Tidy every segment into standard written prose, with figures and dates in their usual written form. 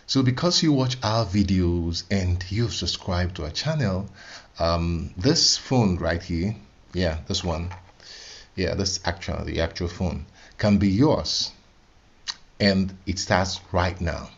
So because you watch our videos and you've subscribed to our channel, this phone right here, yeah, this one, yeah, this the actual phone can be yours, and it starts right now.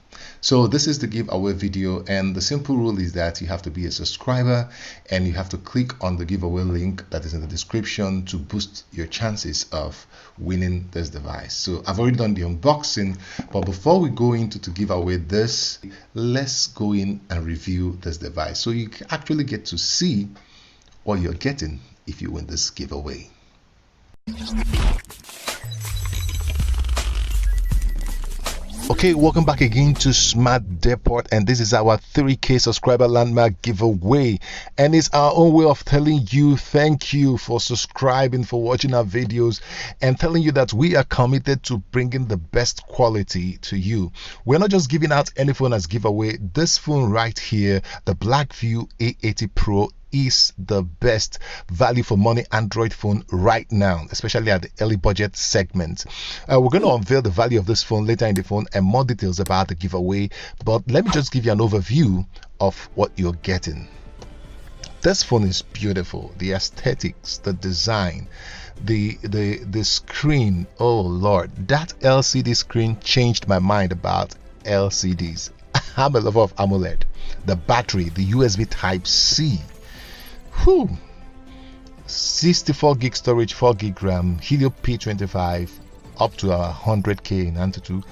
So this is the giveaway video, and the simple rule is that you have to be a subscriber and you have to click on the giveaway link that is in the description to boost your chances of winning this device. So I've already done the unboxing, but before we go into to give away this, let's go in and review this device so you actually get to see what you're getting if you win this giveaway. Okay, welcome back again to Smart Depot, and this is our 3K subscriber landmark giveaway, and it's our own way of telling you thank you for subscribing, for watching our videos, and telling you that we are committed to bringing the best quality to you. We're not just giving out any phone as giveaway. This phone right here, the Blackview A80 Pro, is the best value for money Android phone right now, especially at the early budget segment. We're going to unveil the value of this phone later in the phone and more details about the giveaway, but let me just give you an overview of what you're getting. This phone is beautiful. The aesthetics, the design, the screen, oh lord, that LCD screen changed my mind about LCDs. I'm a lover of AMOLED. The battery, the USB Type-C. Whew. 64 gig storage, 4 gig RAM, Helio P25, up to 100k in Antutu,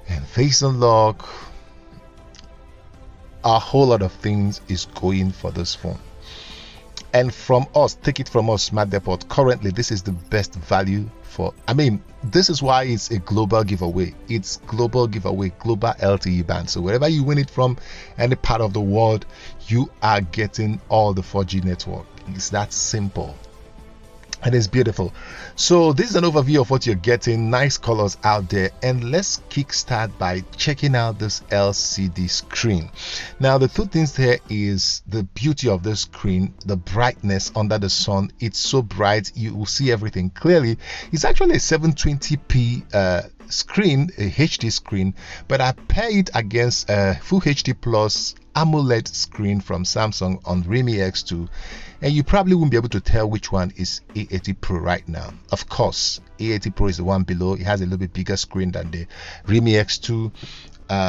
and face unlock. A whole lot of things is going for this phone. And from us, take it from us, Smart Depot, currently this is the best value for, this is why it's a global giveaway. It's global giveaway, global LTE band. So wherever you win it from, any part of the world, you are getting all the 4G network. It's that simple. And it's beautiful. So this is an overview of what you're getting. Nice colors out there, and let's kickstart by checking out this LCD screen. Now the two things here is the beauty of the screen, the brightness under the sun. It's so bright, you will see everything clearly. It's actually a 720p screen, a HD screen, but I pair it against a Full HD Plus AMOLED screen from Samsung on Realme X2, and you probably won't be able to tell which one is A80 Pro right now. Of course, A80 Pro is the one below. It has a little bit bigger screen than the Realme X2.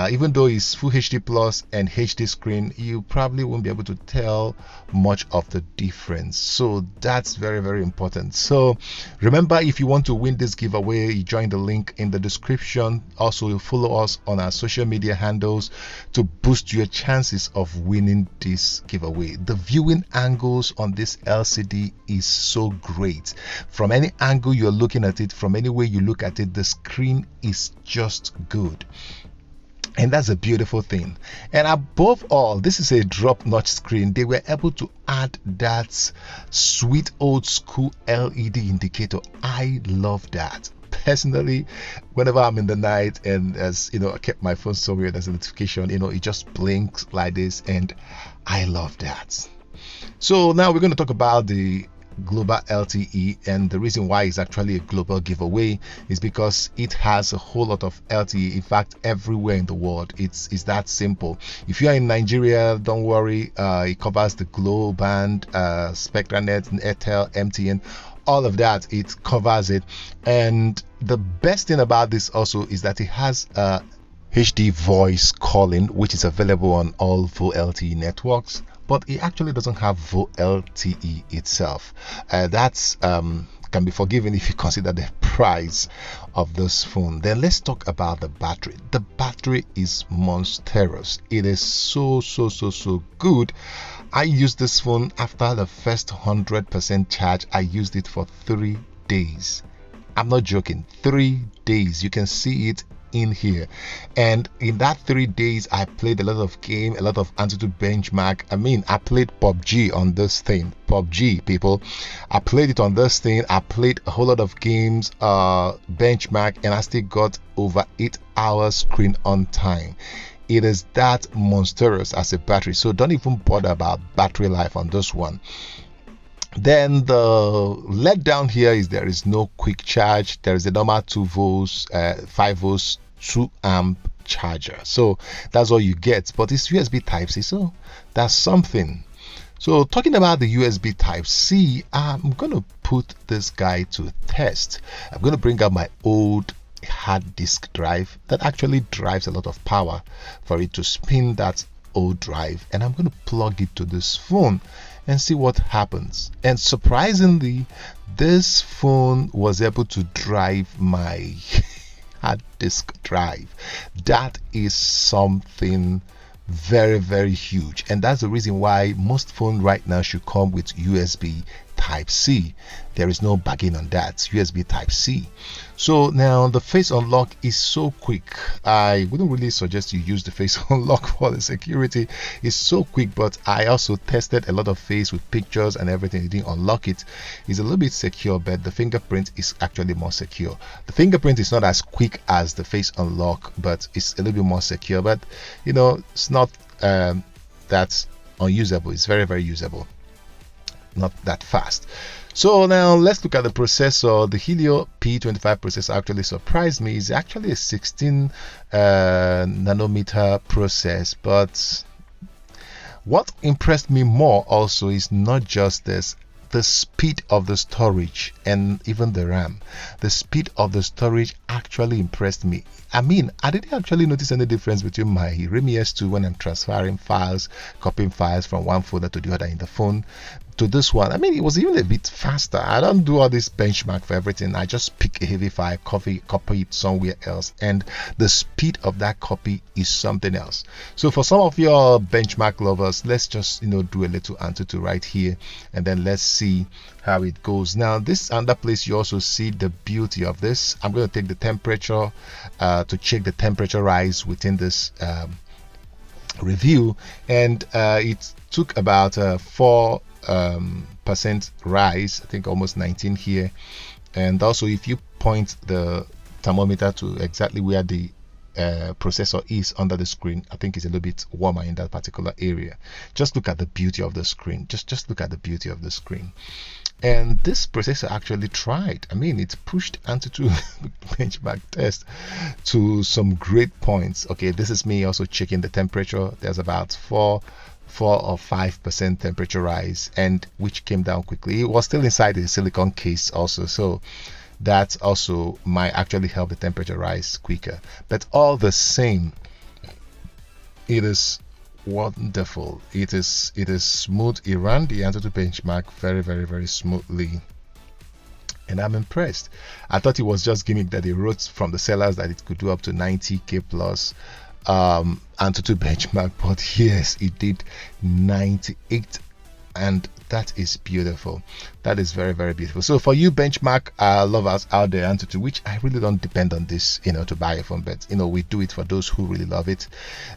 Even though it's Full HD Plus and HD screen, you probably won't be able to tell much of the difference. So that's very, very important. So remember, if you want to win this giveaway, you join the link in the description. Also, you follow us on our social media handles to boost your chances of winning this giveaway. The viewing angles on this LCD is so great. From any angle you're looking at it, from any way you look at it, the screen is just good. And that's a beautiful thing. And above all, this is a drop-notch screen. They were able to add that sweet old school LED indicator. I love that. Personally, whenever I'm in the night and as you know, I kept my phone somewhere, there's a notification, it just blinks like this, and I love that. So now we're going to talk about the global LTE, and the reason why it's actually a global giveaway is because it has a whole lot of LTE. In fact, everywhere in the world. It's that simple. If you are in Nigeria, don't worry, it covers the Glo band, SpectraNet, Airtel, MTN, all of that. It covers it. And the best thing about this also is that it has HD voice calling, which is available on all VoLTE networks, but it actually doesn't have VoLTE itself. That's can be forgiven if you consider the price of this phone. Then let's talk about the battery. The battery is monstrous. It is so good. I used this phone after the first 100% charge. I used it for 3 days. I'm not joking, 3 days. You can see it in here, and in that 3 days I played a lot of game, a lot of Antutu benchmark. I played PUBG on this thing. PUBG, people, I played it on this thing. I played a whole lot of games, benchmark, and I still got over 8 hours screen on time. It is that monstrous as a battery, so don't even bother about battery life on this one. Then the letdown here is there is no quick charge. There is a normal 2 volts, 5 volts, 2 amp charger. So that's all you get, but it's USB Type-C, so that's something. So talking about the USB Type-C, I'm gonna put this guy to test. I'm gonna bring out my old hard disk drive that actually drives a lot of power for it to spin that old drive, and I'm going to plug it to this phone and see what happens. And surprisingly, this phone was able to drive my hard disk drive. That is something very, very huge, and that's the reason why most phones right now should come with USB Type-C. There is no bargain on that. USB Type-C. So now the face unlock is so quick. I wouldn't really suggest you use the face unlock for the security. It's so quick, but I also tested a lot of face with pictures and everything. It didn't unlock it. It's a little bit secure, but the fingerprint is actually more secure. The fingerprint is not as quick as the face unlock, but it's a little bit more secure. But you know, it's not that unusable. It's very, very usable, not that fast. So now let's look at the processor. The Helio P25 processor actually surprised me. It's actually a 16 nanometer process, but what impressed me more also is not just this, the speed of the storage and even the RAM. The speed of the storage actually impressed me. I mean, I didn't actually notice any difference between my Realme S2 when I'm transferring files, copying files from one folder to the other in the phone, to this one. I mean, it was even a bit faster. I don't do all this benchmark for everything. I just pick a heavy file, copy it somewhere else, and the speed of that copy is something else. So for some of your benchmark lovers, let's just do a little Antutu right here, and then let's see how it goes. Now this other place, you also see the beauty of this. I'm going to take the temperature to check the temperature rise within this review, and it took about 4% rise, I think almost 19 here. And also if you point the thermometer to exactly where the processor is under the screen, I think it's a little bit warmer in that particular area. Just look at the beauty of the screen. Just look at the beauty of the screen. And this processor actually tried. I mean, it pushed Antutu benchmark test to some great points. Okay, this is me also checking the temperature. There's about 4 or 5% temperature rise, and which came down quickly. It was still inside the silicone case also, so that also might actually help the temperature rise quicker. But all the same, it is wonderful. It is smooth. It ran the Antutu benchmark very, very, very smoothly, and I'm impressed. I thought it was just gimmick that they wrote from the sellers that it could do up to 90k plus Antutu benchmark, but yes, it did 98, and that is beautiful. That is very, very beautiful. So for you benchmark lovers out there, Antutu, which I really don't depend on this to buy a phone, but we do it for those who really love it.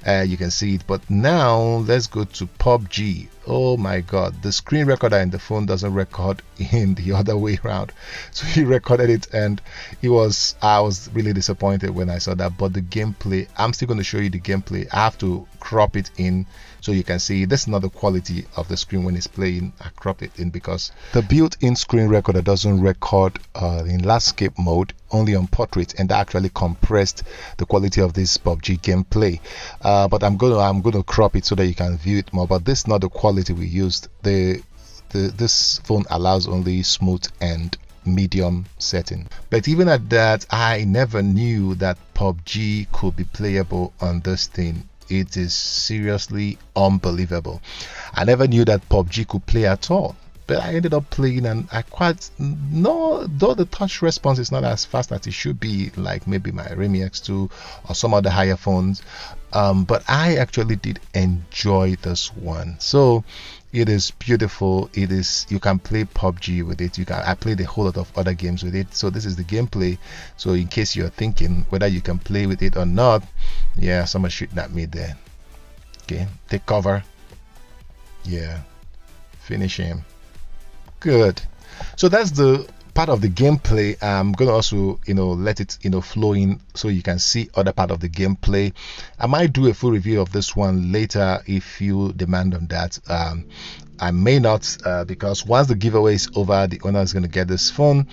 You can see it. But now let's go to PUBG. Oh my god, the screen recorder in the phone doesn't record in the other way around, so he recorded it, and I was really disappointed when I saw that. But the gameplay, I'm still going to show you the gameplay. I have to crop it in so you can see. This is not the quality of the screen when it's playing. I cropped it in because the built-in screen recorder doesn't record in landscape mode, only on portrait, and that actually compressed the quality of this PUBG gameplay. But I'm gonna crop it so that you can view it more. But this is not the quality we used. This phone allows only smooth and medium setting. But even at that, I never knew that PUBG could be playable on this thing. It is seriously unbelievable. I never knew that PUBG could play at all, but I ended up playing, and I quite though the touch response is not as fast as it should be, like maybe my Realme X2 or some other higher phones, but I actually did enjoy this one. So it is beautiful. You can play PUBG with it. I played a whole lot of other games with it. So this is the gameplay. So in case you're thinking whether you can play with it or not, yeah, someone shooting at me there. Okay, take cover. Yeah, finish him. Good. So that's the part of the gameplay. I'm gonna also let it flow in so you can see other part of the gameplay. I might do a full review of this one later if you demand on that. I may not, because once the giveaway is over, the owner is going to get this phone,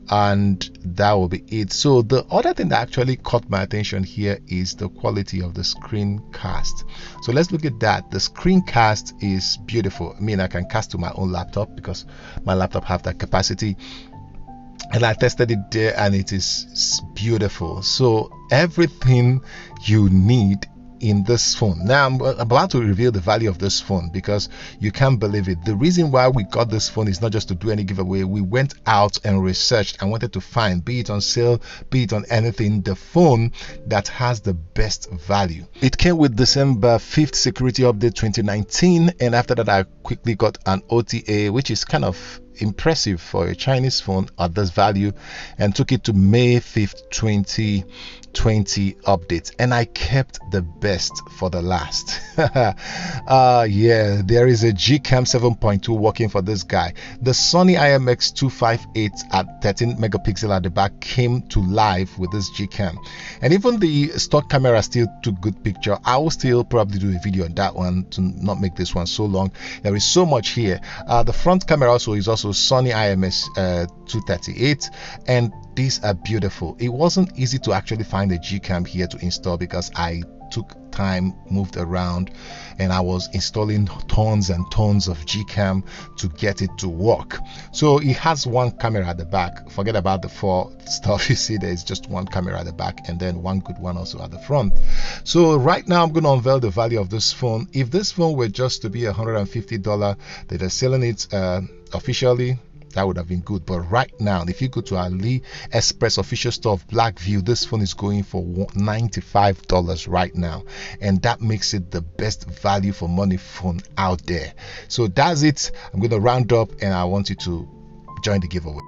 and that will be it. So the other thing that actually caught my attention here is the quality of the screencast. So let's look at that. The screencast is beautiful. I mean, I can cast to my own laptop because my laptop have that capacity, and I tested it there, and it is beautiful. So everything you need in this phone. Now I'm about to reveal the value of this phone because you can't believe it. The reason why we got this phone is not just to do any giveaway. We went out and researched and wanted to find, be it on sale, be it on anything, the phone that has the best value. It came with December 5th security update 2019, and after that I quickly got an OTA, which is kind of impressive for a Chinese phone at this value, and took it to May 5th 2020 update, and I kept the best for the last. Yeah, there is a Gcam 7.2 working for this guy. The Sony IMX 258 at 13 megapixel at the back came to life with this Gcam, and even the stock camera still took good picture. I will still probably do a video on that one to not make this one so long. There is so much here. The front camera also is also Sony IMX 238, and these are beautiful. It wasn't easy to actually find a Gcam here to install because I took time, moved around, and I was installing tons and tons of Gcam to get it to work. So it has one camera at the back. Forget about the four stuff you see. There is just one camera at the back, and then one good one also at the front. So right now I'm going to unveil the value of this phone. If this phone were just to be $150 that they're selling it officially, that would have been good. But right now, if you go to AliExpress official store of Blackview, this phone is going for $95 right now, and that makes it the best value for money phone out there. So that's it. I'm going to round up, and I want you to join the giveaway.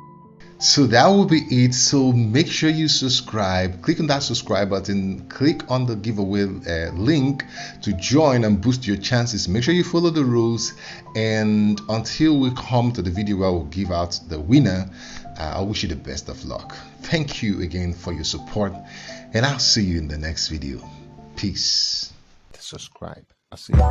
So that will be it. So make sure you subscribe, click on that subscribe button, click on the giveaway link to join and boost your chances. Make sure you follow the rules, and until we come to the video where we'll give out the winner, I wish you the best of luck. Thank you again for your support, and I'll see you in the next video. Peace. Subscribe. I'll see you.